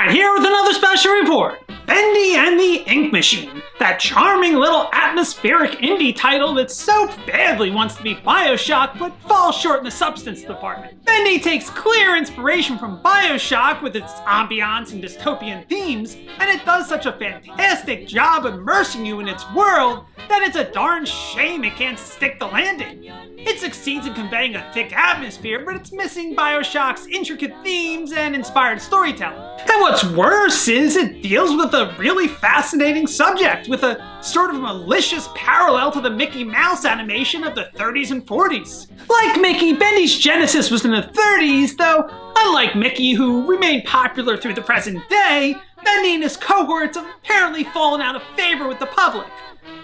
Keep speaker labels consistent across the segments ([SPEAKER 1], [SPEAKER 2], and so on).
[SPEAKER 1] Midnight here with another special report. Bendy and the Ink Machine, that charming little atmospheric indie title that so badly wants to be Bioshock but falls short in the substance department. Bendy takes clear inspiration from Bioshock with its ambiance and dystopian themes, and it does such a fantastic job immersing you in its world that it's a darn shame it can't stick the landing. It succeeds in conveying a thick atmosphere, but it's missing Bioshock's intricate themes and inspired storytelling. And what's worse is it deals with a really fascinating subject, with a sort of malicious parallel to the Mickey Mouse animation of the 30s and 40s. Like Mickey, Bendy's genesis was in the 30s, though unlike Mickey, who remained popular through the present day, Bendy and his cohorts have apparently fallen out of favor with the public.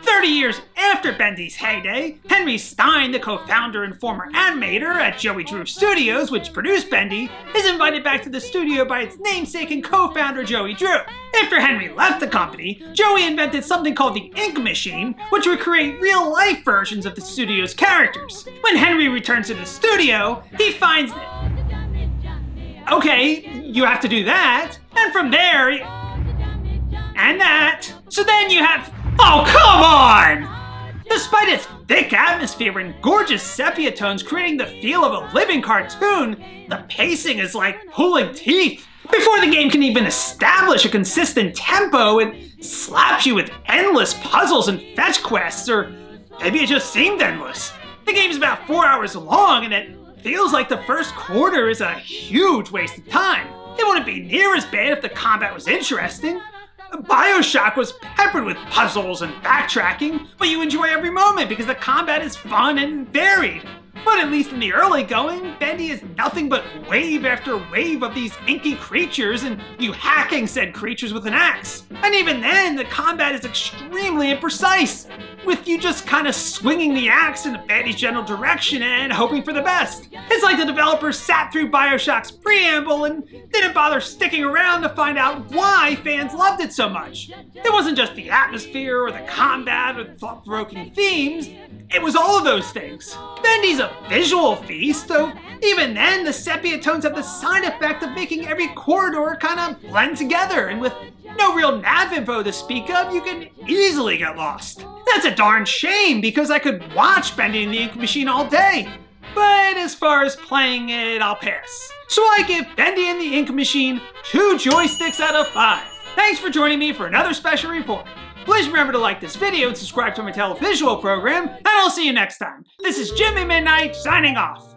[SPEAKER 1] 30 years after Bendy's heyday, Henry Stein, the co-founder and former animator at Joey Drew Studios, which produced Bendy, is invited back to the studio by its namesake and co-founder Joey Drew. After Henry left the company, Joey invented something called the Ink Machine, which would create real-life versions of the studio's characters. When Henry returns to the studio, he finds that, okay, you have to do that, and from there, and that, so then you have, oh, come on! Despite its thick atmosphere and gorgeous sepia tones creating the feel of a living cartoon, the pacing is like pulling teeth. Before the game can even establish a consistent tempo, it slaps you with endless puzzles and fetch quests, or maybe it just seemed endless. The game's about 4 hours long, and it feels like the first quarter is a huge waste of time. It wouldn't be near as bad if the combat was interesting. Bioshock was peppered with puzzles and backtracking, but you enjoy every moment because the combat is fun and varied. But at least in the early going, Bendy is nothing but wave after wave of these inky creatures and you hacking said creatures with an axe. And even then, the combat is extremely imprecise, with you just kind of swinging the axe in Bendy's general direction and hoping for the best. It's like the developers sat through Bioshock's preamble and didn't bother sticking around to find out why fans loved it so much. It wasn't just the atmosphere or the combat or the thought-provoking themes, it was all of those things. Bendy's a visual feast, though even then the sepia tones have the side effect of making every corridor kind of blend together, and with no real nav info to speak of, you can easily get lost. That's a darn shame, because I could watch Bendy and the Ink Machine all day. But as far as playing it, I'll pass. So I give Bendy and the Ink Machine 2 joysticks out of 5. Thanks for joining me for another special report. Please remember to like this video and subscribe to my televisual program, and I'll see you next time. This is Jimmy Midnight, signing off.